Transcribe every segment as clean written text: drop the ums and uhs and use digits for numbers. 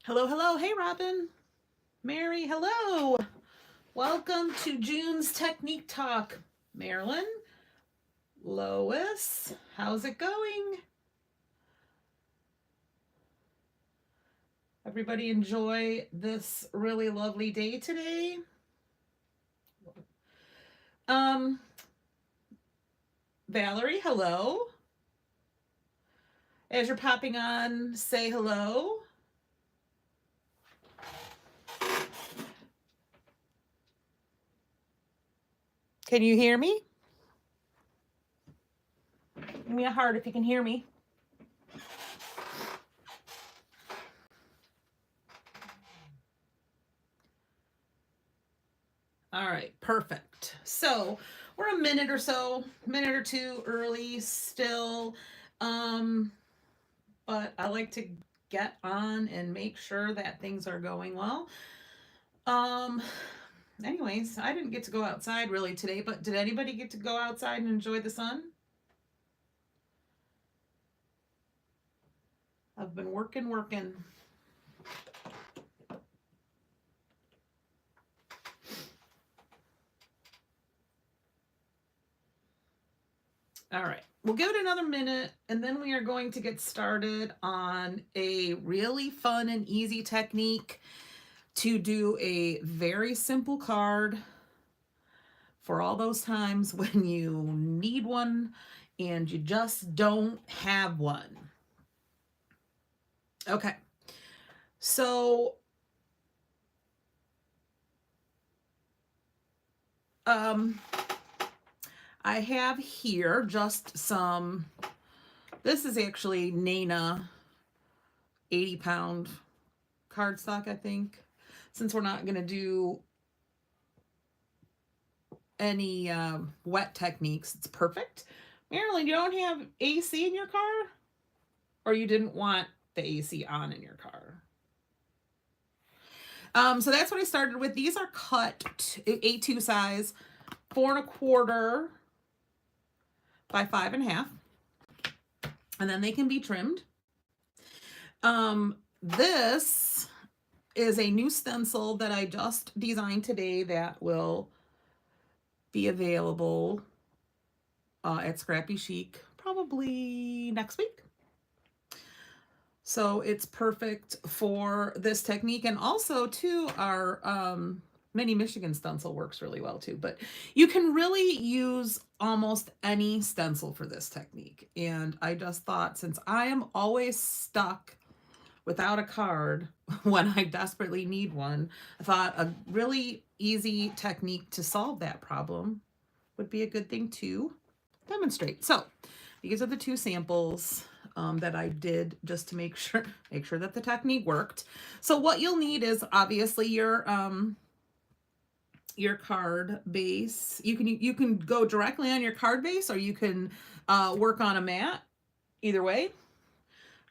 Hello, hello. Hey, Robin. Mary, hello. Welcome to June's Technique Talk. Marilyn, Lois, how's it going? Everybody enjoy this really lovely day today. Um, Valerie, hello. As you're popping on, say hello. Can you hear me? Give me a heart if you can hear me. All right, perfect. So we're a minute or two early still. But I like to get on and make sure that things are going well. Um, Anyways, I didn't get to go outside really today, but did anybody get to go outside and enjoy the sun? I've been working. All right, we'll give it another minute and then we are going to get started on a really fun and easy technique to do a very simple card for all those times when you need one and you just don't have one. Okay, so I have here just some, this is actually Nana 80-pound cardstock, I think. Since we're not going to do any wet techniques, it's perfect. Marilyn, you don't have AC in your car? Or you didn't want the AC on in your car? So that's what I started with. These are cut A2 size, 4¼ by 5½. And then they can be trimmed. This is a new stencil that I just designed today that will be available at Scrappy Chic probably next week. So it's perfect for this technique, and also too our Mini Michigan stencil works really well too. But you can really use almost any stencil for this technique. And I just thought, since I am always stuck without a card when I desperately need one, I thought a really easy technique to solve that problem would be a good thing to demonstrate. So these are the two samples that I did just to make sure that the technique worked. So what you'll need is obviously your card base. You can go directly on your card base, or you can work on a mat. Either way,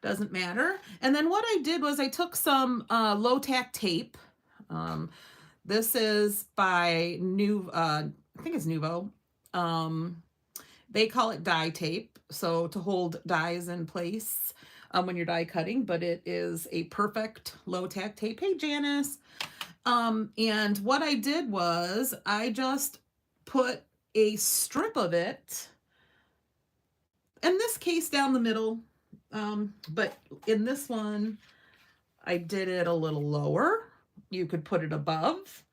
doesn't matter. And then what I did was I took some low tack tape. This is by I think it's Nuvo. They call it die tape, so to hold dies in place when you're die cutting, but it is a perfect low tack tape. Hey, Janice. And what I did was I just put a strip of it, in this case down the middle, but in this one, I did it a little lower. You could put it above,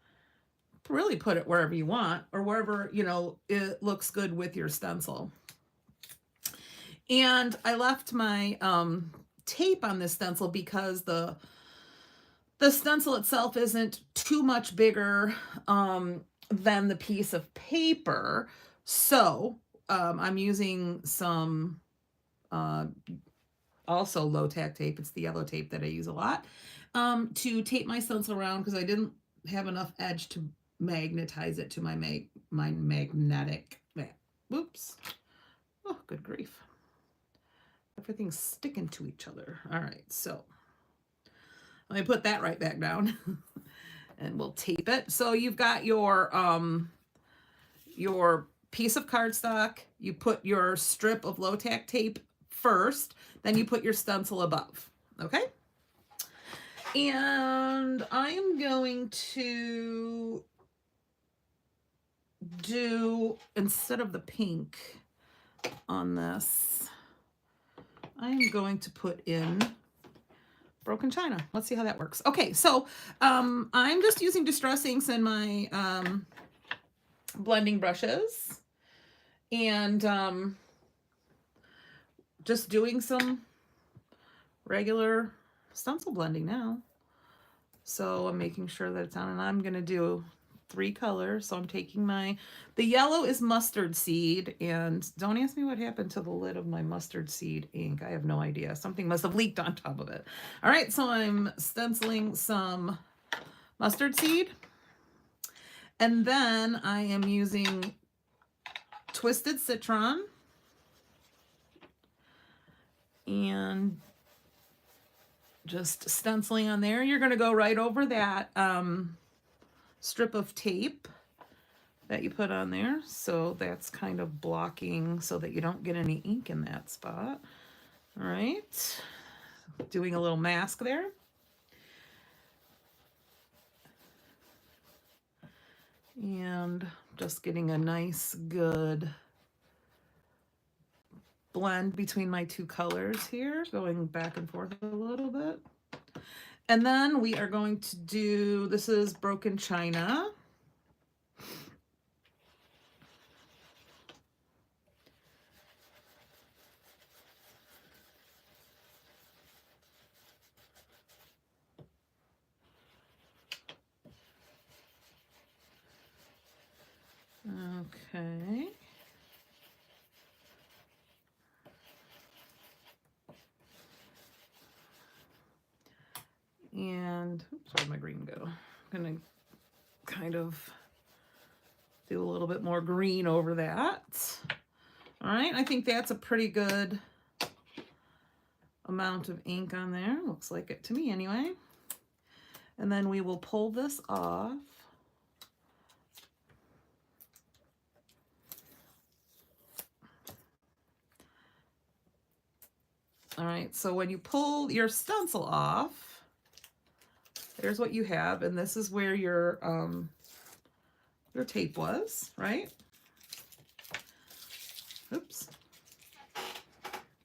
really put it wherever you want, or wherever, you know, it looks good with your stencil. And I left my tape on this stencil because the stencil itself isn't too much bigger than the piece of paper. So I'm using some also low tack tape. It's the yellow tape that I use a lot to tape my stencil around, because I didn't have enough edge to magnetize it to my magnetic. Whoops. Oh, good grief. Everything's sticking to each other. All right, so let me put that right back down and we'll tape it. So you've got your piece of cardstock, you put your strip of low tack tape first, then you put your stencil above, okay? And I'm going to do, instead of the pink on this, I'm going to put in broken china. Let's see how that works. Okay, so I'm just using Distress inks in my blending brushes, and just doing some regular stencil blending now. So I'm making sure that it's on, and I'm gonna do 3 colors. So I'm taking the yellow is mustard seed, and don't ask me what happened to the lid of my mustard seed ink. I have no idea. Something must have leaked on top of it. All right, so I'm stenciling some mustard seed, and then I am using Twisted Citron and just stenciling on there. You're gonna go right over that strip of tape that you put on there. So that's kind of blocking so that you don't get any ink in that spot. All right, doing a little mask there. And just getting a nice, good blend between my 2 colors here, going back and forth a little bit. And then we are going to do, this is broken china. Okay. And oops, where'd my green go? I'm gonna kind of do a little bit more green over that. All right, I think that's a pretty good amount of ink on there. Looks like it to me anyway. And then we will pull this off. All right, so when you pull your stencil off, there's what you have, and this is where your tape was, right? Oops.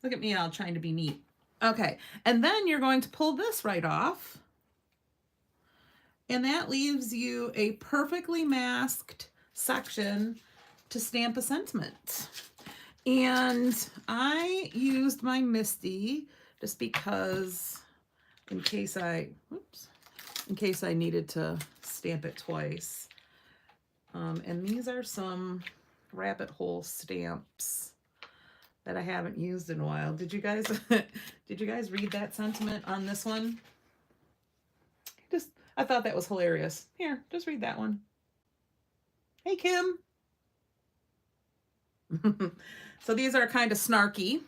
Look at me all trying to be neat. Okay, and then you're going to pull this right off, and that leaves you a perfectly masked section to stamp a sentiment. And I used my Misty just because in case I needed to stamp it twice. And these are some rabbit hole stamps that I haven't used in a while. Did you guys read that sentiment on this one? I thought that was hilarious. Here, just read that one. Hey, Kim. So these are kind of snarky.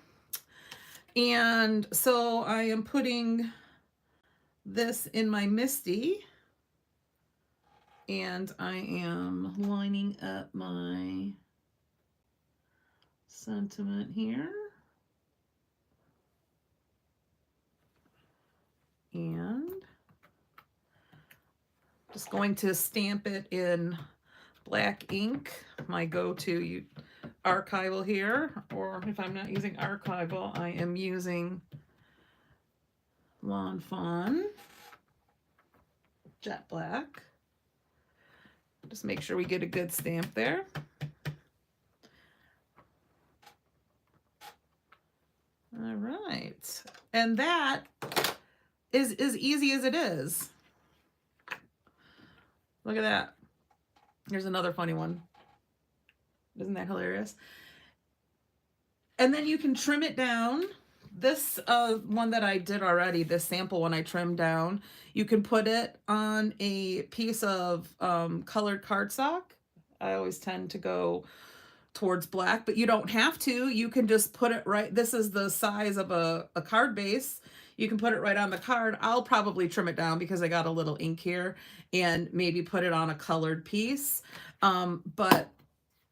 And so I am putting this in my Misty, and I am lining up my sentiment here. And just going to stamp it in black ink, my go-to archival here, or if I'm not using archival, I am using Lawn Fawn Jet Black. Just make sure we get a good stamp there. All right, and that is as easy as it is. Look at that. Here's another funny one. Isn't that hilarious? And then you can trim it down. This one that I did already, this sample one I trimmed down, you can put it on a piece of colored cardstock. I always tend to go towards black, but you don't have to. You can just put it right. This is the size of a card base. You can put it right on the card. I'll probably trim it down because I got a little ink here, and maybe put it on a colored piece. But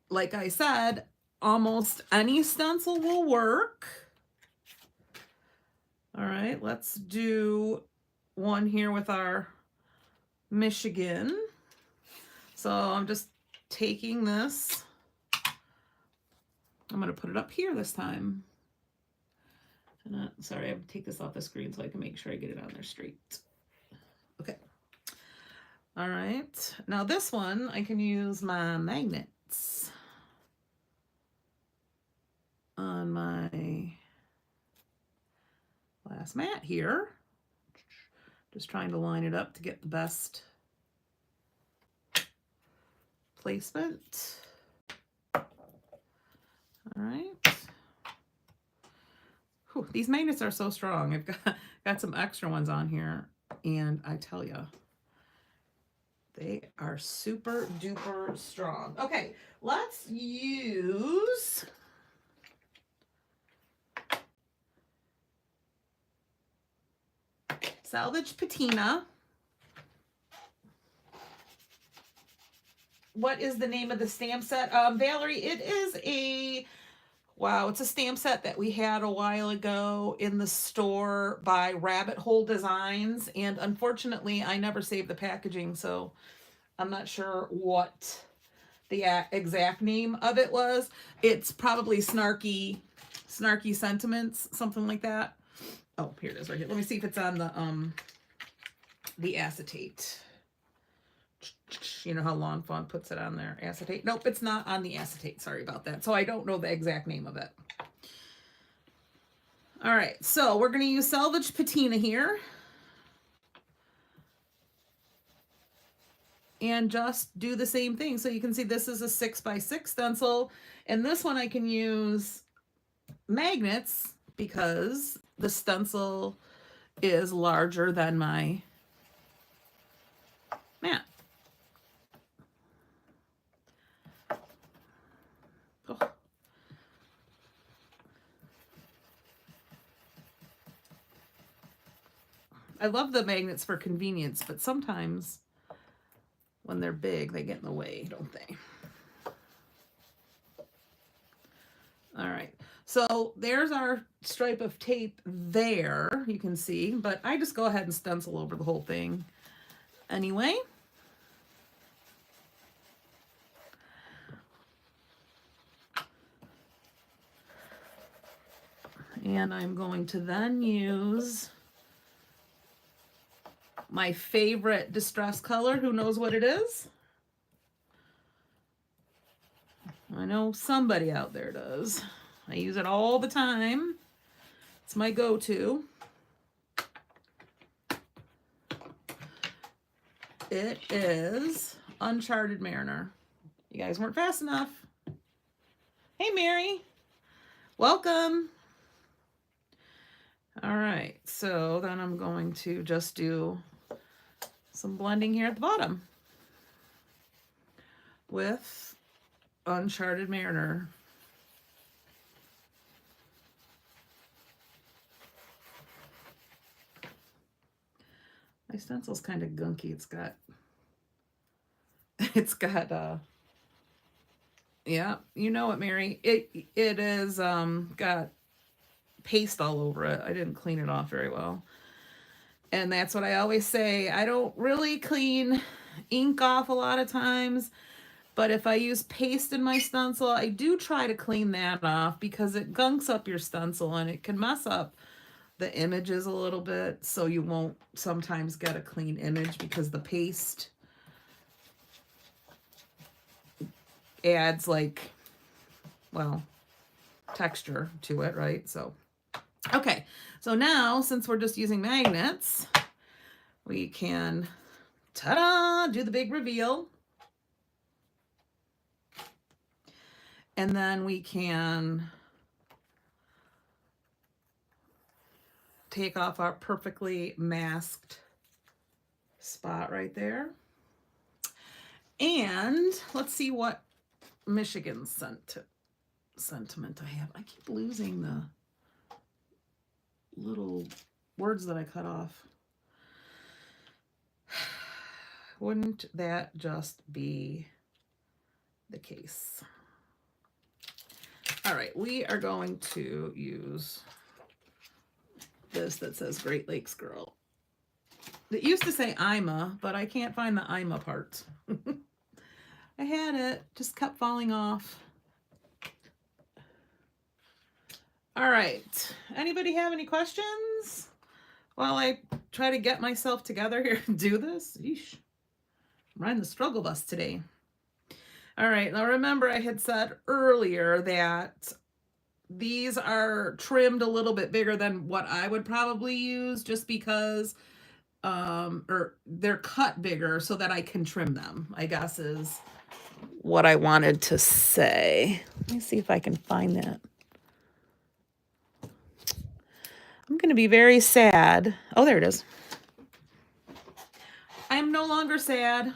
like I said, almost any stencil will work. All right, let's do one here with our Michigan. So I'm just taking this. I'm going to put it up here this time. And sorry, I have to take this off the screen so I can make sure I get it on there straight. Okay. All right. Now this one, I can use my magnets on my last mat here. Just trying to line it up to get the best placement. All right. Whew, these magnets are so strong. I've got some extra ones on here, and I tell you, they are super duper strong. Okay, let's use salvage patina. What is the name of the stamp set? Valerie, it is a, wow, it's a stamp set that we had a while ago in the store by Rabbit Hole Designs. And unfortunately, I never saved the packaging, so I'm not sure what the exact name of it was. It's probably Snarky Sentiments, something like that. Oh, here it is right here. Let me see if it's on the acetate. You know how Long Fawn puts it on there, acetate? Nope, it's not on the acetate. Sorry about that. So I don't know the exact name of it. All right, so we're going to use salvage patina here. And just do the same thing. So you can see this is a 6x6 stencil. And this one I can use magnets because the stencil is larger than my mat. Oh. I love the magnets for convenience, but sometimes when they're big, they get in the way, don't they? All right, so there's our stripe of tape there, you can see, but I just go ahead and stencil over the whole thing anyway. And I'm going to then use my favorite distress color. Who knows what it is? I know somebody out there does. I use it all the time. It's my go-to. It is Uncharted Mariner. You guys weren't fast enough. Hey, Mary. Welcome. All right, so then I'm going to just do some blending here at the bottom with Uncharted Mariner. My stencil's kind of gunky. Yeah, you know it, Mary. It is got paste all over it. I didn't clean it off very well. And that's what I always say. I don't really clean ink off a lot of times, but if I use paste in my stencil, I do try to clean that off because it gunks up your stencil and it can mess up the images a little bit, so you won't sometimes get a clean image because the paste adds, like, well, texture to it, right? So okay, so now since we're just using magnets, we can, ta-da, do the big reveal. And then we can take off our perfectly masked spot right there. And let's see what Michigan sentiment I have. I keep losing the little words that I cut off. Wouldn't that just be the case? All right, we are going to use this that says Great Lakes Girl. It used to say IMA, but I can't find the IMA part. I had it, just kept falling off. All right. Anybody have any questions while I try to get myself together here and do this? Yeesh. I'm riding the struggle bus today. All right. Now remember, I had said earlier that these are trimmed a little bit bigger than what I would probably use, just because or they're cut bigger so that I can trim them, I guess is what I wanted to say. Let me see if I can find that. I'm going to be very sad. Oh, there it is. I am no longer sad.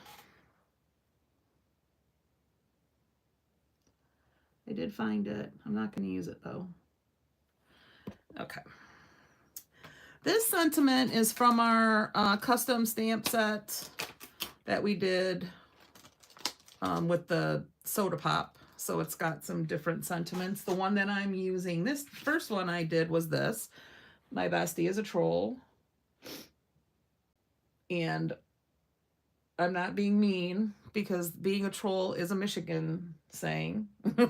I did find it. I'm not going to use it though. Okay. This sentiment is from our custom stamp set that we did with the soda pop. So it's got some different sentiments. The one that I'm using, this first one I did was this. My bestie is a troll. And I'm not being mean, because being a troll is a Michigan saying.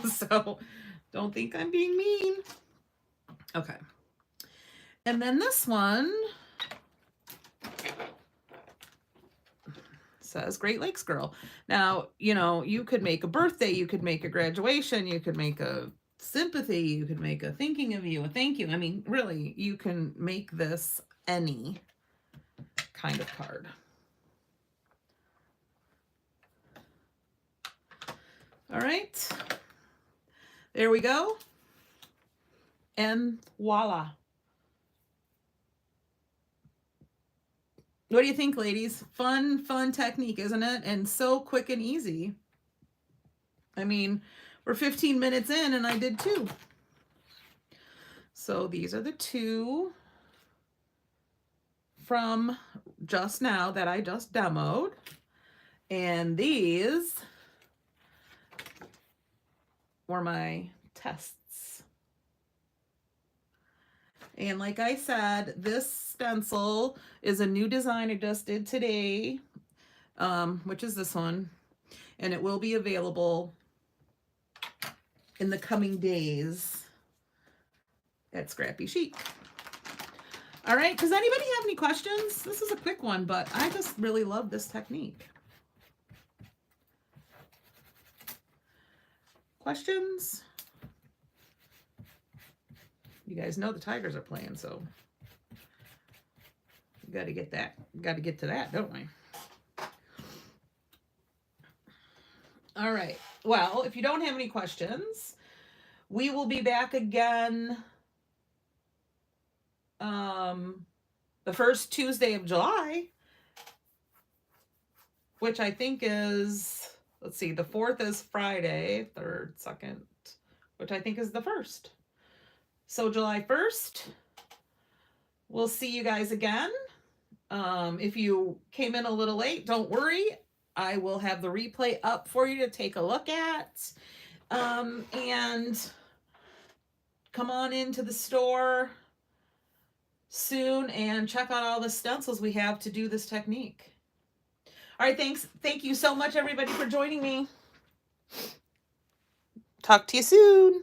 So don't think I'm being mean. Okay. And then this one says Great Lakes Girl. Now, you know, you could make a birthday, you could make a graduation, you could make a sympathy, you could make a thinking of you, a thank you. I mean, really, you can make this any kind of card. All right. There we go. And voila. What do you think, ladies? Fun technique, isn't it? And so quick and easy. I mean, we're 15 minutes in and I did 2. So these are the 2 from just now that I just demoed. And these were my tests. And like I said, this stencil is a new design I just did today, which is this one. And it will be available in the coming days at Scrappy Chic. All right, does anybody have any questions? This is a quick one, but I just really love this technique. Questions? You guys know the Tigers are playing, so we got to get that. Got to get to that, don't we? All right. Well, if you don't have any questions, we will be back again the first Tuesday of July, which I think is, let's see, the 4th is Friday, 3rd, 2nd, which I think is the 1st. So July 1st, we'll see you guys again. If you came in a little late, don't worry. I will have the replay up for you to take a look at. And come on into the store soon and check out all the stencils we have to do this technique. All right, thanks. Thank you so much, everybody, for joining me. Talk to you soon.